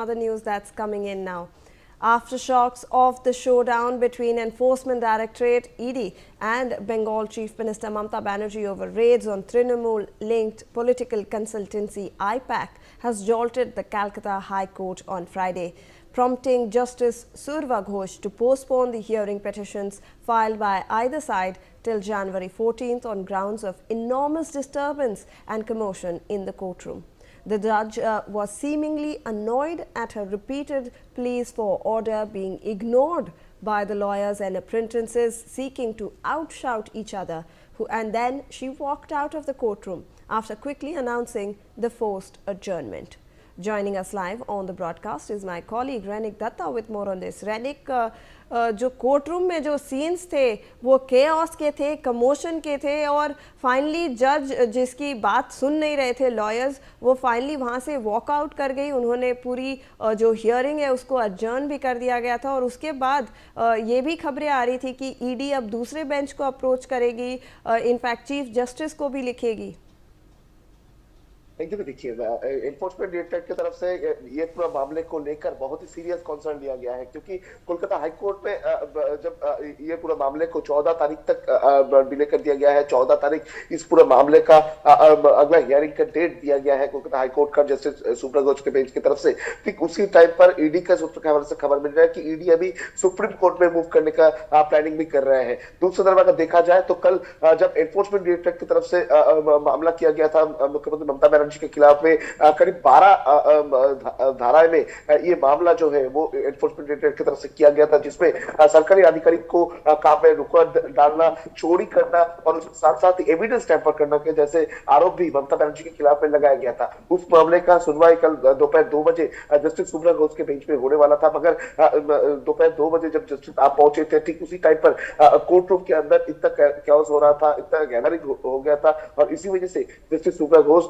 Other news that's coming in now. Aftershocks of the showdown between Enforcement Directorate (ED) and Bengal Chief Minister Mamata Banerjee over raids on Trinamool-linked political consultancy IPAC has jolted the Calcutta High Court on Friday, prompting Justice Surva Ghosh to postpone the hearing petitions filed by either side till January 14th on grounds of enormous disturbance and commotion in the courtroom. The judge was seemingly annoyed at her repeated pleas for order being ignored by the lawyers and apprentices seeking to outshout each other, and then she walked out of the courtroom after quickly announcing the forced adjournment. Joining us live on the broadcast is my colleague Renik Datta with more on this. Renik, जो courtroom में जो scenes थे वो chaos के थे, commotion के थे और फाइनली जज जिसकी बात सुन नहीं रहे थे लॉयर्स, वो फाइनली वहाँ से वॉकआउट कर गई। उन्होंने पूरी जो हियरिंग है उसको अडजर्न भी कर दिया गया था और उसके बाद ये भी खबरें आ रही थी कि ईडी अब दूसरे बेंच को अप्रोच करेगी, इनफैक्ट चीफ जस्टिस को भी लिखेगी। देखिए, एनफोर्समेंट डायरेक्टरेट की तरफ से ये पूरा मामले को लेकर बहुत ही सीरियस कंसर्न लिया गया है, क्योंकि कोलकाता हाई कोर्ट में जब ये पूरा मामले को 14 तारीख तक डिले कर दिया गया है, 14 तारीख इस पूरे मामले का अगला हियरिंग का डेट दिया गया है कोलकाता हाई कोर्ट का जस्टिस सुब्रा घोष के बेंच की तरफ से। ठीक उसी टाइम पर ईडी का सूत्र से खबर मिल रहा है कि ईडी अभी सुप्रीम कोर्ट में मूव करने का प्लानिंग भी कर रहे हैं। दूसरे तरफ अगर देखा जाए तो कल जब एनफोर्समेंट डायरेक्टरेट की तरफ से मामला किया गया था मुख्यमंत्री ममता बनर्जी के खिलाफ में करीब 12 धाराएं में ये मामला जो है वो एनफोर्समेंट डायरेक्टरेट की तरफ से किया गया था, जिसमें सरकारी अधिकारी को काम में रुकावट डालना, चोरी करना और उसके साथ साथ एविडेंस टैंपर करना के जैसे आरोप भी ममता बनर्जी के खिलाफ में लगाया गया था। उस मामले का सुनवाई कल दोपहर 2 बजे जस्टिस सुब्रा घोष के बेंच में होने वाला था, मगर दोपहर 2 बजे जब जस्टिस आप पहुंचे थे ठीक उसी टाइम पर कोर्ट रूम के अंदर इतना कैओस हो रहा था, इतना गैदरिंग हो गया था और इसी वजह से जस्टिस सुब्रा घोष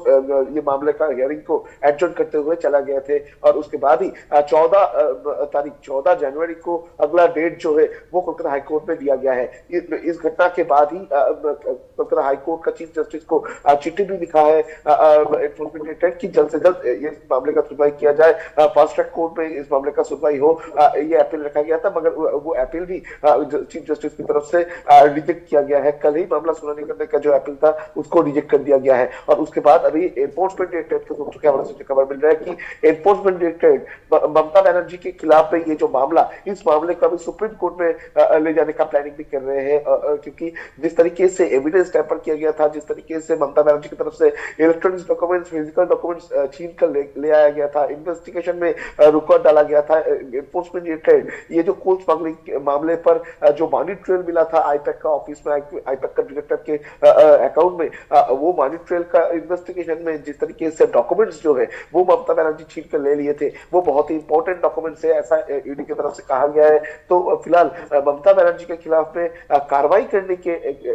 ये मामले का हियरिंग को एडजर्न करते हुए चला गए थे और उसके बाद ही 14 जनवरी को अगला डेट जो है वो कोलकाता हाई कोर्ट में दिया गया है। इस घटना के बाद ही कोलकाता हाई कोर्ट का चीफ जस्टिस को चिट्ठी भी लिखा है एनफोर्समेंट डायरेक्टरेट की जल्द से जल्द ये मामले का सुनवाई किया जाए, फास्ट ट्रैक कोर्ट में इस मामले का सुनवाई हो। ये अपील रखा गया था मगर वो अपील भी चीफ जस्टिस की तरफ से रिजेक्ट किया गया है। कल ही मामला सुनाने करने का जो अपील था उसको रिजेक्ट कर दिया गया है और उसके बाद अभी एनफोर्समेंट डायरेक्टरेट के सूत्रों से खबर मिल रहा है कि एनफोर्समेंट डायरेक्टरेट ममता बनर्जी के खिलाफ में ये जो मामला, इस मामले को अभी सुप्रीम कोर्ट में ले जाने का प्लानिंग भी कर रहे हैं, क्योंकि जिस तरीके से एविडेंस टैंपर किया गया था, जिस तरीके से ममता बनर्जी की तरफ से इलेक्ट्रॉनिक्स डॉक्यूमेंट्स, फिजिकल डॉक्यूमेंट्स छीन कर ले आया गया था, इन्वेस्टिगेशन में रुकावट डाला गया था। एनफोर्समेंट डायरेक्टरेट ये जो कोल स्मगलिंग मामले पर जो मनी ट्रेल मिला था आईपैक का ऑफिस में, आईपैक का डायरेक्टर के अकाउंट में, वो मनी ट्रेल का इन्वेस्टिगेशन में जिस तरीके से डॉक्यूमेंट्स जो है वो ममता बनर्जी छीन कर ले लिए थे, वो बहुत ही इंपॉर्टेंट डॉक्यूमेंट्स है ऐसा ईडी की तरफ से कहा गया है। तो फिलहाल ममता बनर्जी के खिलाफ में कार्रवाई करने के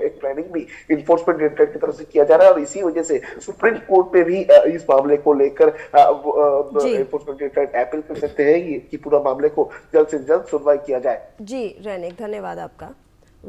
एक प्लानिंग भी एनफोर्समेंट डायरेक्टरेट की तरफ से किया जा रहा है और इसी वजह से सुप्रीम कोर्ट में भी इस मामले को लेकर एनफोर्समेंट डायरेक्टरेट अपील कर सकते हैं कि पूरा मामले को जल्द से जल्द सुनवाई किया जाए। जी रेनिक, धन्यवाद आपका।